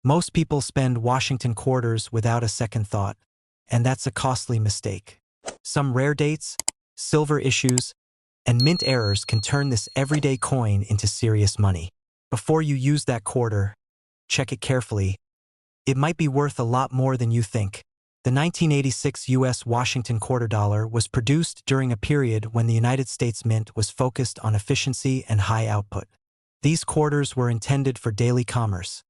Most people spend Washington quarters without a second thought, and that's a costly mistake. Some rare dates, silver issues, and mint errors can turn this everyday coin into serious money. Before you use that quarter, check it carefully. It might be worth a lot more than you think. The 1986 U.S. Washington quarter dollar was produced during a period when the United States Mint was focused on efficiency and high output. These quarters were intended for daily commerce,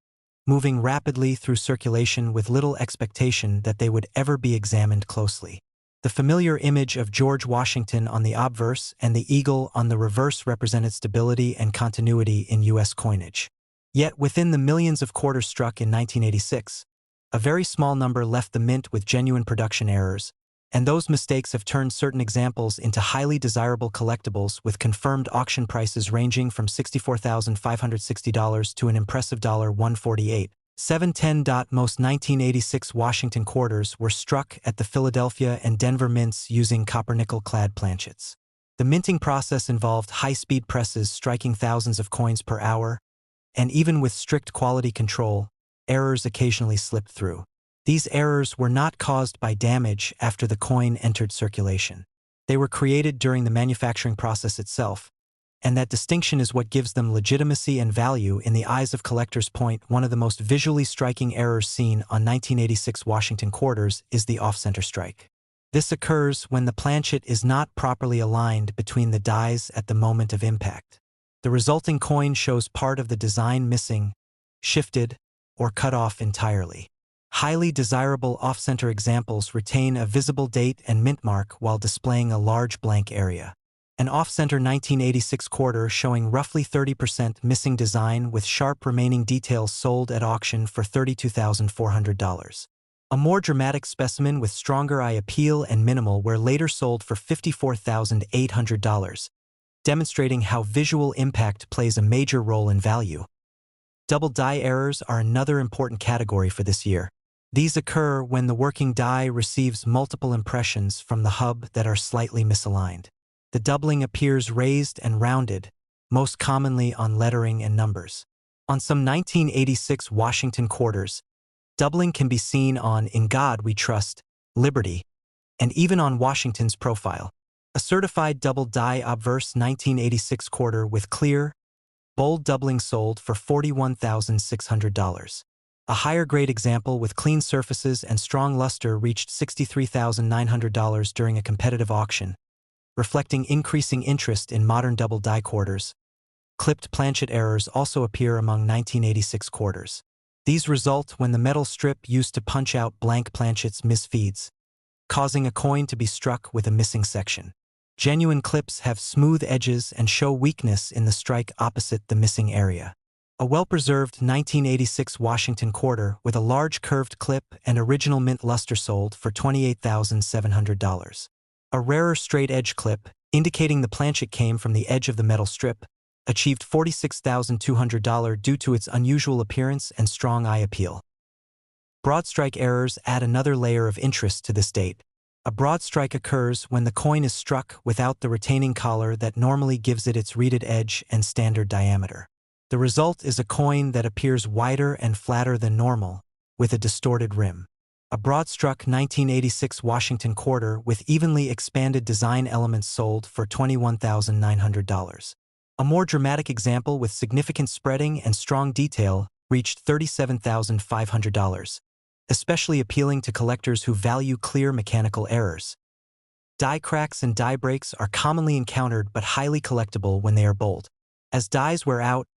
moving rapidly through circulation with little expectation that they would ever be examined closely. The familiar image of George Washington on the obverse and the eagle on the reverse represented stability and continuity in U.S. coinage. Yet within the millions of quarters struck in 1986, a very small number left the mint with genuine production errors, and those mistakes have turned certain examples into highly desirable collectibles with confirmed auction prices ranging from $64,560 to an impressive $148,710. Most 1986 Washington quarters were struck at the Philadelphia and Denver mints using copper-nickel-clad planchets. The minting process involved high-speed presses striking thousands of coins per hour, and even with strict quality control, errors occasionally slipped through. These errors were not caused by damage after the coin entered circulation. They were created during the manufacturing process itself, and that distinction is what gives them legitimacy and value in the eyes of collectors. One of the most visually striking errors seen on 1986 Washington quarters is the off-center strike. This occurs when the planchet is not properly aligned between the dies at the moment of impact. The resulting coin shows part of the design missing, shifted, or cut off entirely. Highly desirable off-center examples retain a visible date and mint mark while displaying a large blank area. An off-center 1986 quarter showing roughly 30% missing design with sharp remaining details sold at auction for $32,400. A more dramatic specimen with stronger eye appeal and minimal wear later sold for $54,800, demonstrating how visual impact plays a major role in value. Double die errors are another important category for this year. These occur when the working die receives multiple impressions from the hub that are slightly misaligned. The doubling appears raised and rounded, most commonly on lettering and numbers. On some 1986 Washington quarters, doubling can be seen on "In God We Trust," "Liberty," and even on Washington's profile. A certified double die obverse 1986 quarter with clear, bold doubling sold for $41,600. A higher-grade example with clean surfaces and strong luster reached $63,900 during a competitive auction, reflecting increasing interest in modern double die quarters. Clipped planchet errors also appear among 1986 quarters. These result when the metal strip used to punch out blank planchets misfeeds, causing a coin to be struck with a missing section. Genuine clips have smooth edges and show weakness in the strike opposite the missing area. A well-preserved 1986 Washington quarter with a large curved clip and original mint luster sold for $28,700. A rarer straight-edge clip, indicating the planchet came from the edge of the metal strip, achieved $46,200 due to its unusual appearance and strong eye appeal. Broad strike errors add another layer of interest to this date. A broad strike occurs when the coin is struck without the retaining collar that normally gives it its reeded edge and standard diameter. The result is a coin that appears wider and flatter than normal, with a distorted rim. A broad-struck 1986 Washington quarter with evenly expanded design elements sold for $21,900. A more dramatic example with significant spreading and strong detail reached $37,500, especially appealing to collectors who value clear mechanical errors. Die cracks and die breaks are commonly encountered but highly collectible when they are bold. As dies wear out,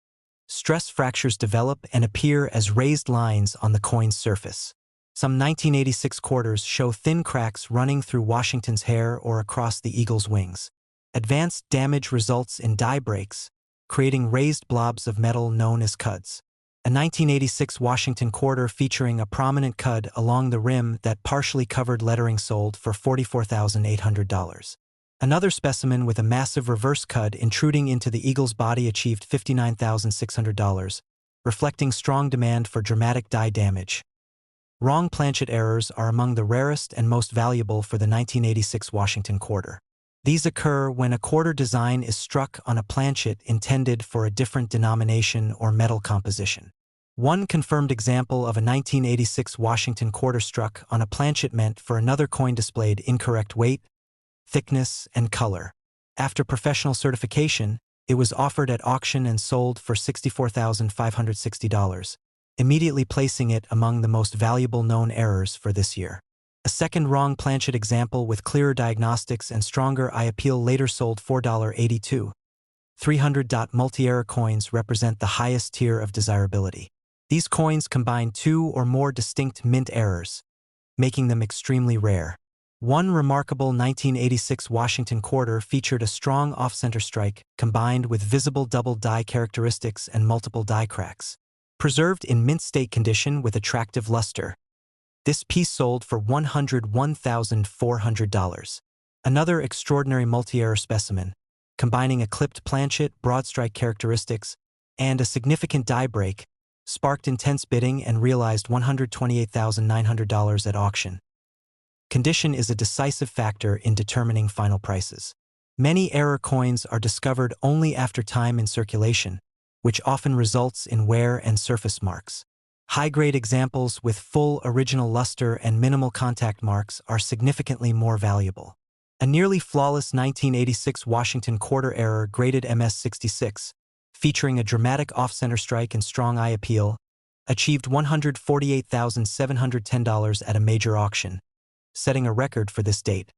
stress fractures develop and appear as raised lines on the coin's surface. Some 1986 quarters show thin cracks running through Washington's hair or across the eagle's wings. Advanced damage results in die breaks, creating raised blobs of metal known as cuds. A 1986 Washington quarter featuring a prominent cud along the rim that partially covered lettering sold for $44,800. Another specimen with a massive reverse cud intruding into the eagle's body achieved $59,600, reflecting strong demand for dramatic die damage. Wrong planchet errors are among the rarest and most valuable for the 1986 Washington quarter. These occur when a quarter design is struck on a planchet intended for a different denomination or metal composition. One confirmed example of a 1986 Washington quarter struck on a planchet meant for another coin displayed incorrect weight, thickness, and color. After professional certification, it was offered at auction and sold for $64,560, immediately placing it among the most valuable known errors for this year. A second wrong planchet example with clearer diagnostics and stronger eye appeal later sold $4.82. 300. Multi-error coins represent the highest tier of desirability. These coins combine two or more distinct mint errors, making them extremely rare. One remarkable 1986 Washington quarter featured a strong off-center strike combined with visible double die characteristics and multiple die cracks. Preserved in mint state condition with attractive luster, this piece sold for $101,400. Another extraordinary multi-error specimen, combining a clipped planchet, broad strike characteristics, and a significant die break, sparked intense bidding and realized $128,900 at auction. Condition is a decisive factor in determining final prices. Many error coins are discovered only after time in circulation, which often results in wear and surface marks. High-grade examples with full original luster and minimal contact marks are significantly more valuable. A nearly flawless 1986 Washington quarter error graded MS-66, featuring a dramatic off-center strike and strong eye appeal, achieved $148,710 at a major auction, setting a record for this date.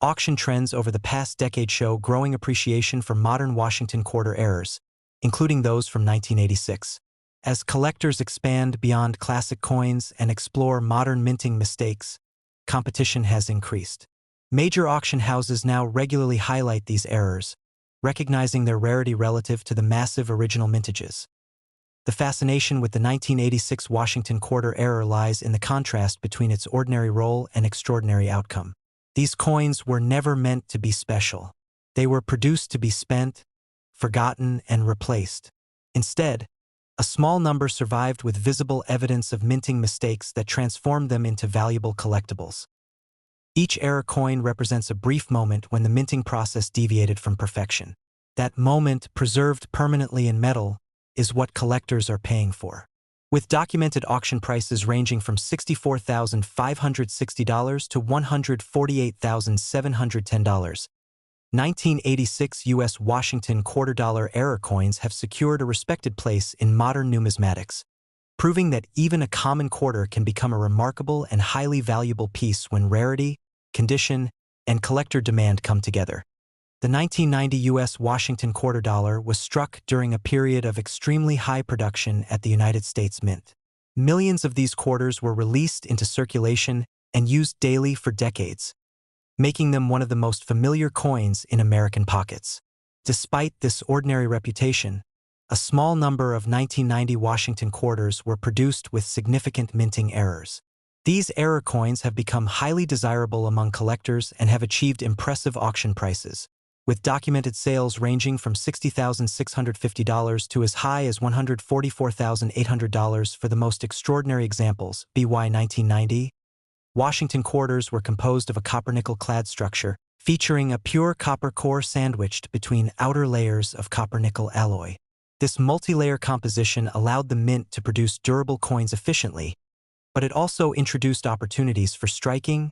Auction trends over the past decade show growing appreciation for modern Washington quarter errors, including those from 1986. As collectors expand beyond classic coins and explore modern minting mistakes, competition has increased. Major auction houses now regularly highlight these errors, recognizing their rarity relative to the massive original mintages. The fascination with the 1986 Washington quarter error lies in the contrast between its ordinary role and extraordinary outcome. These coins were never meant to be special. They were produced to be spent, forgotten, and replaced. Instead, a small number survived with visible evidence of minting mistakes that transformed them into valuable collectibles. Each error coin represents a brief moment when the minting process deviated from perfection. That moment, preserved permanently in metal, is what collectors are paying for. With documented auction prices ranging from $64,560 to $148,710, 1986 U.S. Washington quarter-dollar error coins have secured a respected place in modern numismatics, proving that even a common quarter can become a remarkable and highly valuable piece when rarity, condition, and collector demand come together. The 1990 U.S. Washington quarter dollar was struck during a period of extremely high production at the United States Mint. Millions of these quarters were released into circulation and used daily for decades, making them one of the most familiar coins in American pockets. Despite this ordinary reputation, a small number of 1990 Washington quarters were produced with significant minting errors. These error coins have become highly desirable among collectors and have achieved impressive auction prices, with documented sales ranging from $60,650 to as high as $144,800 for the most extraordinary examples. BY 1990, Washington quarters were composed of a copper-nickel-clad structure, featuring a pure copper core sandwiched between outer layers of copper-nickel alloy. This multi-layer composition allowed the mint to produce durable coins efficiently, but it also introduced opportunities for striking,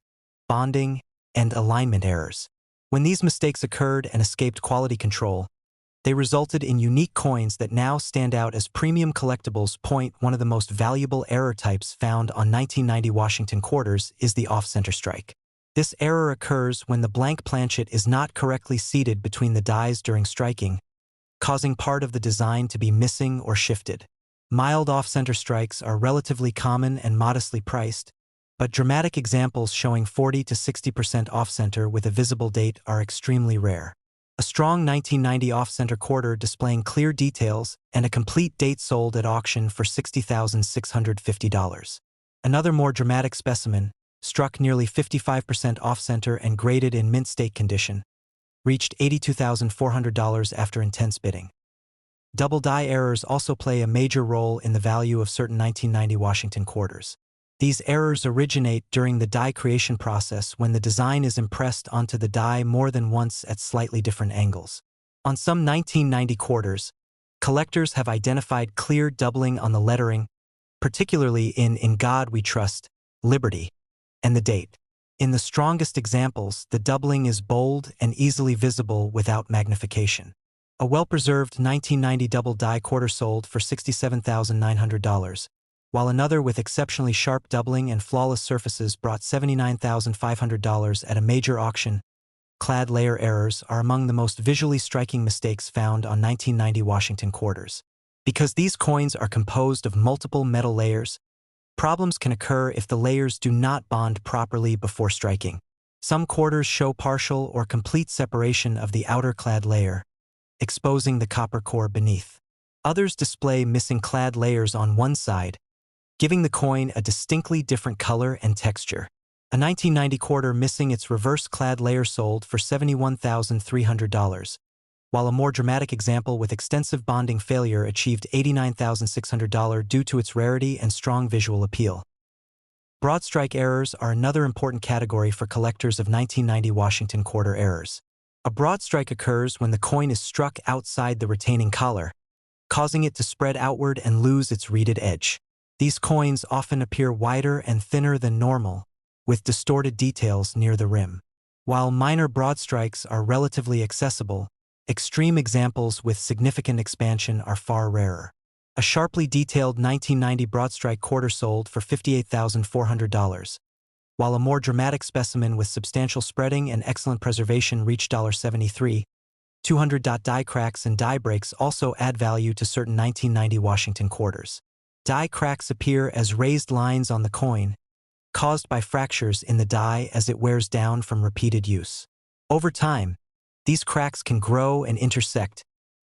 bonding, and alignment errors. When these mistakes occurred and escaped quality control, they resulted in unique coins that now stand out as premium collectibles. One of the most valuable error types found on 1990 Washington quarters is the off-center strike. This error occurs when the blank planchet is not correctly seated between the dies during striking, causing part of the design to be missing or shifted. Mild off-center strikes are relatively common and modestly priced, but dramatic examples showing 40 to 60% off-center with a visible date are extremely rare. A strong 1990 off-center quarter displaying clear details and a complete date sold at auction for $60,650. Another more dramatic specimen, struck nearly 55% off-center and graded in mint state condition, reached $82,400 after intense bidding. Double die errors also play a major role in the value of certain 1990 Washington quarters. These errors originate during the die creation process when the design is impressed onto the die more than once at slightly different angles. On some 1990 quarters, Collectors have identified clear doubling on the lettering, particularly In God We Trust, Liberty, and the date. In the strongest examples, the doubling is bold and easily visible without magnification. A well-preserved 1990 double die quarter sold for $67,900, while another with exceptionally sharp doubling and flawless surfaces brought $79,500 at a major auction. Clad layer errors are among the most visually striking mistakes found on 1990 Washington quarters. Because these coins are composed of multiple metal layers, problems can occur if the layers do not bond properly before striking. Some quarters show partial or complete separation of the outer clad layer, exposing the copper core beneath. Others display missing clad layers on one side, giving the coin a distinctly different color and texture. A 1990 quarter missing its reverse clad layer sold for $71,300, while a more dramatic example with extensive bonding failure achieved $89,600 due to its rarity and strong visual appeal. Broad strike errors are another important category for collectors of 1990 Washington quarter errors. A broad strike occurs when the coin is struck outside the retaining collar, causing it to spread outward and lose its reeded edge. These coins often appear wider and thinner than normal, with distorted details near the rim. While minor broad strikes are relatively accessible, extreme examples with significant expansion are far rarer. A sharply detailed 1990 broadstrike quarter sold for $58,400, while a more dramatic specimen with substantial spreading and excellent preservation reached $73,200. Die cracks and die breaks also add value to certain 1990 Washington quarters. Die cracks appear as raised lines on the coin, caused by fractures in the die as it wears down from repeated use. Over time, these cracks can grow and intersect,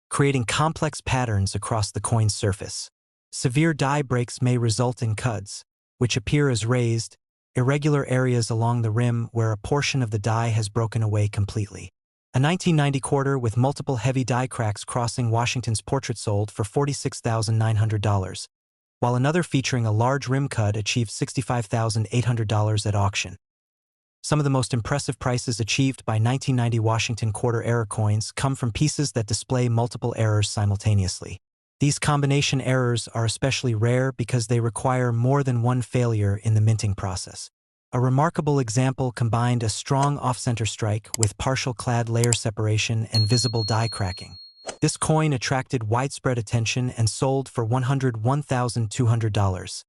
creating complex patterns across the coin's surface. Severe die breaks may result in cuds, which appear as raised, irregular areas along the rim where a portion of the die has broken away completely. A 1990 quarter with multiple heavy die cracks crossing Washington's portrait sold for $46,900, while another featuring a large rim cud achieved $65,800 at auction. Some of the most impressive prices achieved by 1990 Washington quarter error coins come from pieces that display multiple errors simultaneously. These combination errors are especially rare because they require more than one failure in the minting process. A remarkable example combined a strong off-center strike with partial clad layer separation and visible die cracking. This coin attracted widespread attention and sold for $101,200,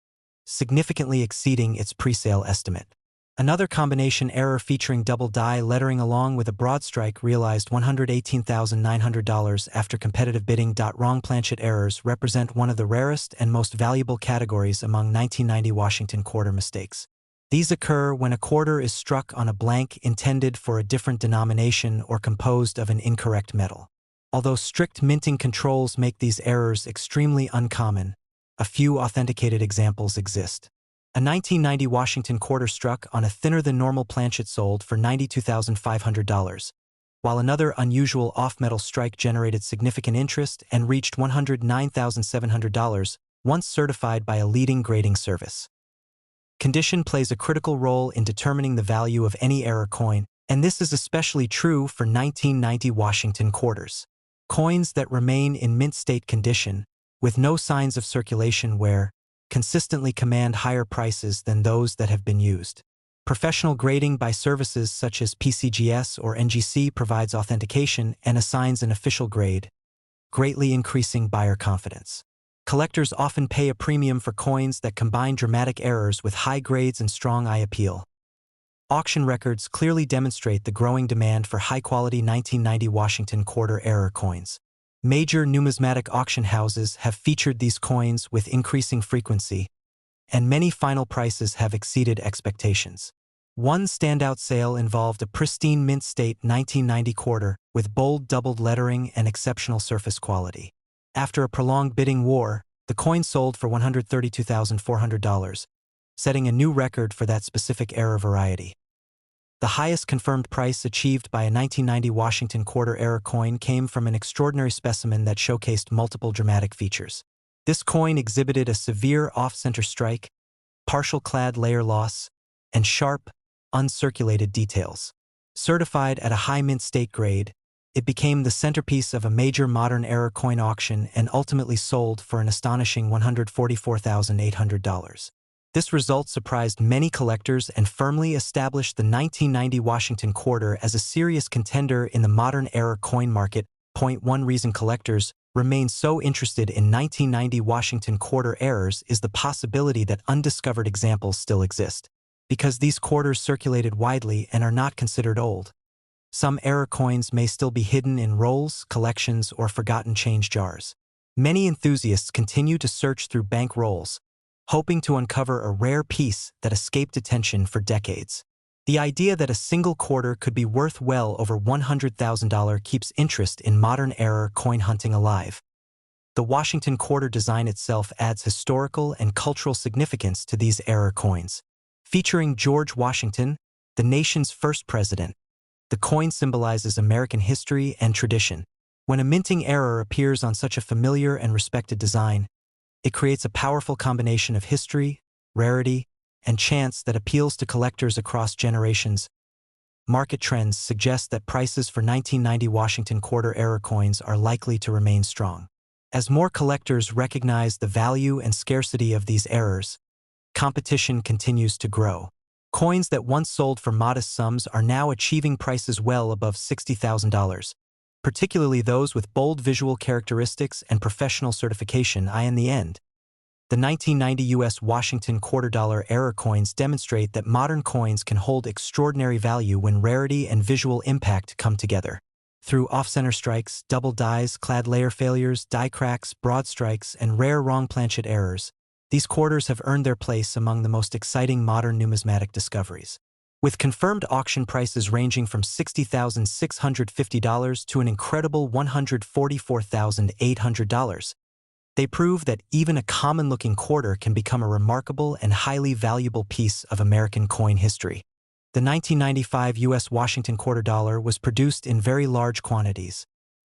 significantly exceeding its pre-sale estimate. Another combination error featuring double die lettering along with a broad strike realized $118,900 after competitive bidding. Wrong planchet errors represent one of the rarest and most valuable categories among 1990 Washington quarter mistakes. These occur when a quarter is struck on a blank intended for a different denomination or composed of an incorrect metal. Although strict minting controls make these errors extremely uncommon, a few authenticated examples exist. A 1990 Washington quarter struck on a thinner-than-normal planchet sold for $92,500, while another unusual off-metal strike generated significant interest and reached $109,700, once certified by a leading grading service. Condition plays a critical role in determining the value of any error coin, and this is especially true for 1990 Washington quarters. Coins that remain in mint state condition, with no signs of circulation wear, consistently command higher prices than those that have been used. Professional grading by services such as PCGS or NGC provides authentication and assigns an official grade, greatly increasing buyer confidence. Collectors often pay a premium for coins that combine dramatic errors with high grades and strong eye appeal. Auction records clearly demonstrate the growing demand for high-quality 1990 Washington quarter error coins. Major numismatic auction houses have featured these coins with increasing frequency, and many final prices have exceeded expectations. One standout sale involved a pristine mint state 1990 quarter with bold doubled lettering and exceptional surface quality. After a prolonged bidding war, the coin sold for $132,400, setting a new record for that specific error variety. The highest confirmed price achieved by a 1990 Washington quarter error coin came from an extraordinary specimen that showcased multiple dramatic features. This coin exhibited a severe off-center strike, partial clad layer loss, and sharp, uncirculated details. Certified at a high mint state grade, It became the centerpiece of a major modern-era coin auction and ultimately sold for an astonishing $144,800. This result surprised many collectors and firmly established the 1990 Washington quarter as a serious contender in the modern-era coin market. One reason collectors remain so interested in 1990 Washington quarter errors is the possibility that undiscovered examples still exist. Because these quarters circulated widely and are not considered old, some error coins may still be hidden in rolls, collections, or forgotten change jars. Many enthusiasts continue to search through bank rolls, hoping to uncover a rare piece that escaped attention for decades. The idea that a single quarter could be worth well over $100,000 keeps interest in modern-era coin hunting alive. The Washington quarter design itself adds historical and cultural significance to these error coins. Featuring George Washington, the nation's first president, the coin symbolizes American history and tradition. When a minting error appears on such a familiar and respected design, it creates a powerful combination of history, rarity, and chance that appeals to collectors across generations. Market trends suggest that prices for 1990 Washington quarter error coins are likely to remain strong. As more collectors recognize the value and scarcity of these errors, competition continues to grow. Coins that once sold for modest sums are now achieving prices well above $60,000, particularly those with bold visual characteristics and professional certification. In the end, the 1990 U.S. Washington quarter-dollar error coins demonstrate that modern coins can hold extraordinary value when rarity and visual impact come together. Through off-center strikes, double dies, clad layer failures, die cracks, broad strikes, and rare wrong planchet errors, these quarters have earned their place among the most exciting modern numismatic discoveries. With confirmed auction prices ranging from $60,650 to an incredible $144,800, they prove that even a common-looking quarter can become a remarkable and highly valuable piece of American coin history. The 1995 U.S. Washington quarter dollar was produced in very large quantities,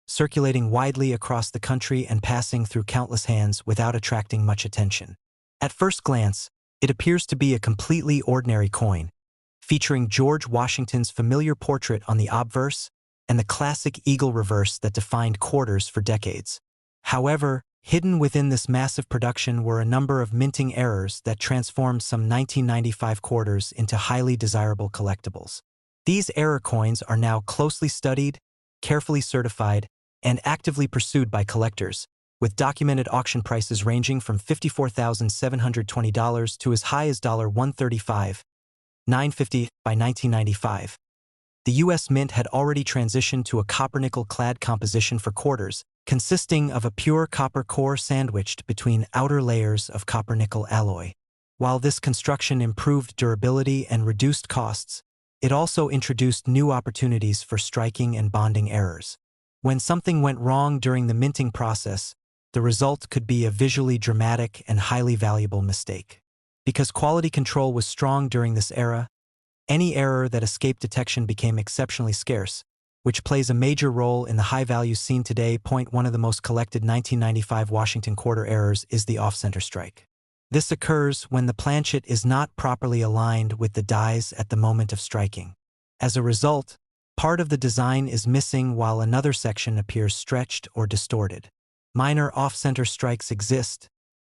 circulating widely across the country and passing through countless hands without attracting much attention. At first glance, it appears to be a completely ordinary coin, featuring George Washington's familiar portrait on the obverse and the classic eagle reverse that defined quarters for decades. However, hidden within this massive production were a number of minting errors that transformed some 1995 quarters into highly desirable collectibles. These error coins are now closely studied, carefully certified, and actively pursued by collectors, with documented auction prices ranging from $54,720 to as high as $135,950 by 1995. The U.S. Mint had already transitioned to a copper-nickel-clad composition for quarters, consisting of a pure copper core sandwiched between outer layers of copper-nickel alloy. While this construction improved durability and reduced costs, it also introduced new opportunities for striking and bonding errors. When something went wrong during the minting process, the result could be a visually dramatic and highly valuable mistake. Because quality control was strong during this era, any error that escaped detection became exceptionally scarce, which plays a major role in the high value seen today. One of the most collected 1995 Washington quarter errors is the off-center strike. This occurs when the planchet is not properly aligned with the dies at the moment of striking. As a result, part of the design is missing while another section appears stretched or distorted. Minor off-center strikes exist,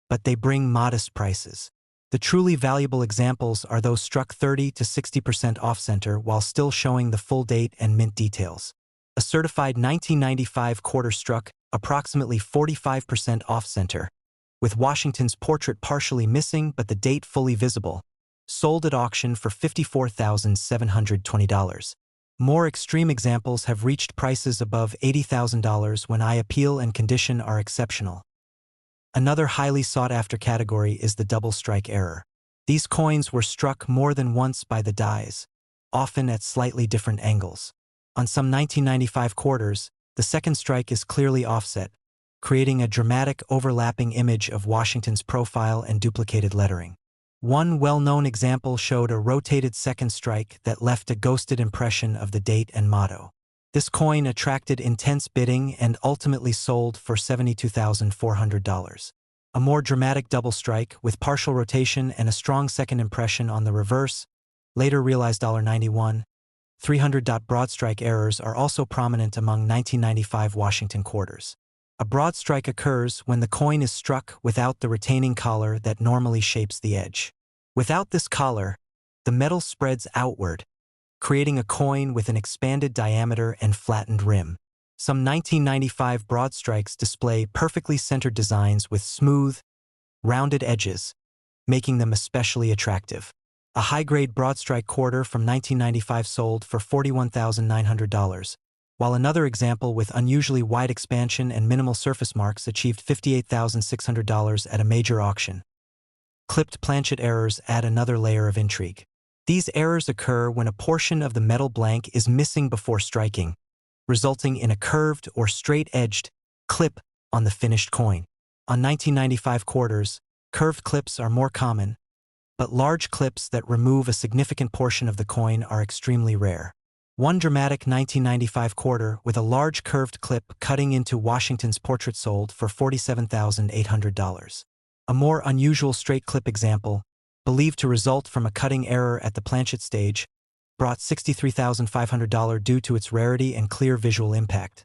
but they bring modest prices. The truly valuable examples are those struck 30 to 60% off-center while still showing the full date and mint details. A certified 1995 quarter struck approximately 45% off-center, with Washington's portrait partially missing but the date fully visible, sold at auction for $54,720. More extreme examples have reached prices above $80,000 when appeal and condition are exceptional. Another highly sought-after category is the double strike error. These coins were struck more than once by the dies, often at slightly different angles. On some 1995 quarters, the second strike is clearly offset, creating a dramatic overlapping image of Washington's profile and duplicated lettering. One well-known example showed a rotated second strike that left a ghosted impression of the date and motto. This coin attracted intense bidding and ultimately sold for $72,400. A more dramatic double strike, with partial rotation and a strong second impression on the reverse, later realized $91,000. 300. Broadstrike errors are also prominent among 1995 Washington quarters. A broadstrike occurs when the coin is struck without the retaining collar that normally shapes the edge. Without this collar, the metal spreads outward, creating a coin with an expanded diameter and flattened rim. Some 1995 broadstrikes display perfectly centered designs with smooth, rounded edges, making them especially attractive. A high-grade broadstrike quarter from 1995 sold for $41,900, while another example with unusually wide expansion and minimal surface marks achieved $58,600 at a major auction. Clipped planchet errors add another layer of intrigue. These errors occur when a portion of the metal blank is missing before striking, resulting in a curved or straight-edged clip on the finished coin. On 1995 quarters, curved clips are more common, but large clips that remove a significant portion of the coin are extremely rare. One dramatic 1995 quarter with a large curved clip cutting into Washington's portrait sold for $47,800. A more unusual straight clip example, believed to result from a cutting error at the planchet stage, brought $63,500 due to its rarity and clear visual impact.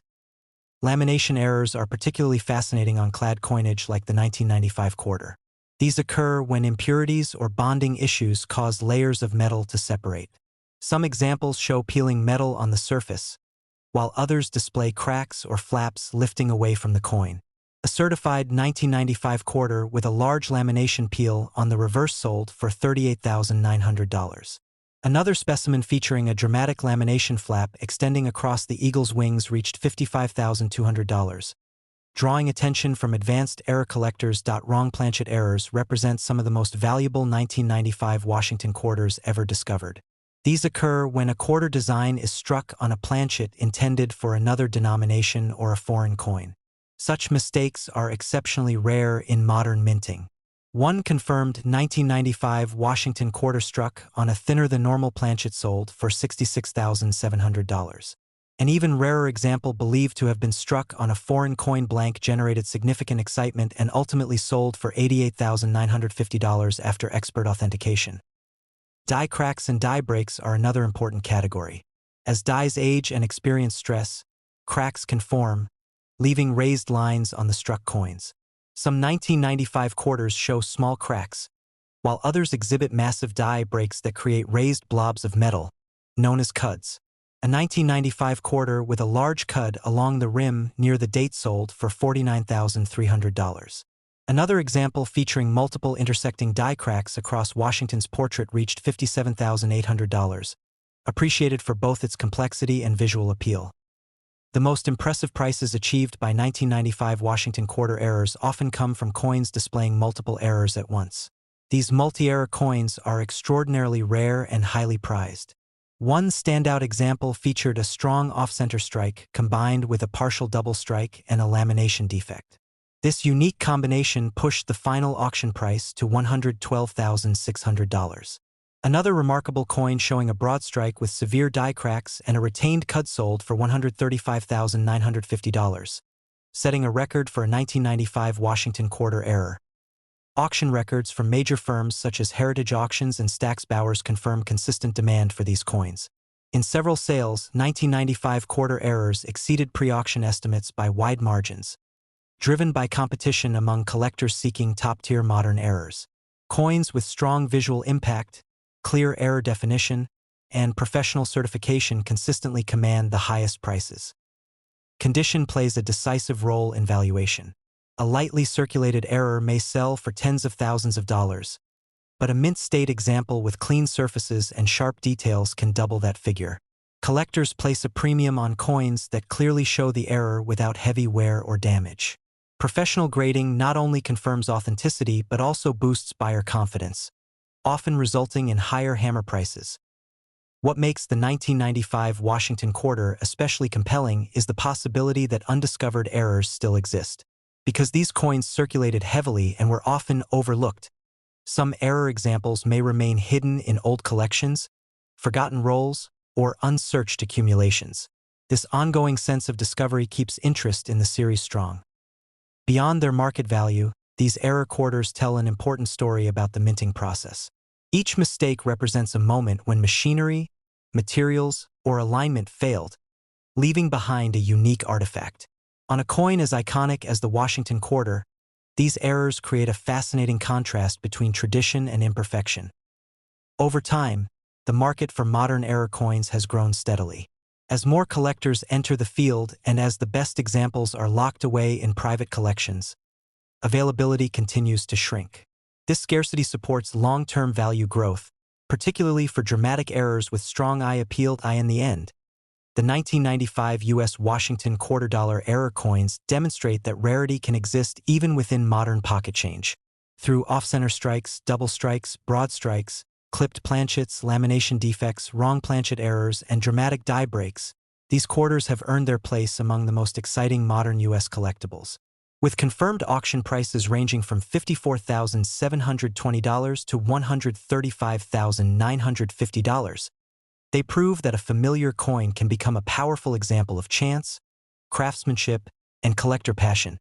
Lamination errors are particularly fascinating on clad coinage like the 1995 quarter. These occur when impurities or bonding issues cause layers of metal to separate. Some examples show peeling metal on the surface, while others display cracks or flaps lifting away from the coin. A certified 1995 quarter with a large lamination peel on the reverse sold for $38,900. Another specimen featuring a dramatic lamination flap extending across the eagle's wings reached $55,200. Drawing attention from advanced error collectors. Wrong planchet errors represent some of the most valuable 1995 Washington quarters ever discovered. These occur when a quarter design is struck on a planchet intended for another denomination or a foreign coin. Such mistakes are exceptionally rare in modern minting. One confirmed 1995 Washington quarter struck on a thinner-than-normal planchet sold for $66,700. An even rarer example believed to have been struck on a foreign coin blank generated significant excitement and ultimately sold for $88,950 after expert authentication. Die cracks and die breaks are another important category. As dies age and experience stress, cracks can form, leaving raised lines on the struck coins. Some 1995 quarters show small cracks, while others exhibit massive die breaks that create raised blobs of metal, known as cuds. A 1995 quarter with a large cud along the rim near the date sold for $49,300. Another example featuring multiple intersecting die cracks across Washington's portrait reached $57,800, appreciated for both its complexity and visual appeal. The most impressive prices achieved by 1995 Washington quarter errors often come from coins displaying multiple errors at once. These multi-error coins are extraordinarily rare and highly prized. One standout example featured a strong off-center strike combined with a partial double strike and a lamination defect. This unique combination pushed the final auction price to $112,600. Another remarkable coin showing a broad strike with severe die cracks and a retained cud sold for $135,950, setting a record for a 1995 Washington quarter error. Auction records from major firms such as Heritage Auctions and Stack's Bowers confirm consistent demand for these coins. In several sales, 1995 quarter errors exceeded pre-auction estimates by wide margins, driven by competition among collectors seeking top-tier modern errors. Coins with strong visual impact, clear error definition, and professional certification consistently command the highest prices. Condition plays a decisive role in valuation. A lightly circulated error may sell for tens of thousands of dollars, but a mint-state example with clean surfaces and sharp details can double that figure. Collectors place a premium on coins that clearly show the error without heavy wear or damage. Professional grading not only confirms authenticity but also boosts buyer confidence, often resulting in higher hammer prices. What makes the 1995 Washington quarter especially compelling is the possibility that undiscovered errors still exist. Because these coins circulated heavily and were often overlooked, some error examples may remain hidden in old collections, forgotten rolls, or unsearched accumulations. This ongoing sense of discovery keeps interest in the series strong. Beyond their market value, these error quarters tell an important story about the minting process. Each mistake represents a moment when machinery, materials, or alignment failed, leaving behind a unique artifact. On a coin as iconic as the Washington quarter, these errors create a fascinating contrast between tradition and imperfection. Over time, the market for modern error coins has grown steadily. As more collectors enter the field and as the best examples are locked away in private collections, availability continues to shrink. This scarcity supports long-term value growth, particularly for dramatic errors with strong eye appeal. In the end, the 1995 U.S. Washington $quarter error coins demonstrate that rarity can exist even within modern pocket change. Through off-center strikes, double strikes, broad strikes, clipped planchets, lamination defects, wrong planchet errors, and dramatic die breaks, these quarters have earned their place among the most exciting modern U.S. collectibles. With confirmed auction prices ranging from $54,720 to $135,950, they prove that a familiar coin can become a powerful example of chance, craftsmanship, and collector passion.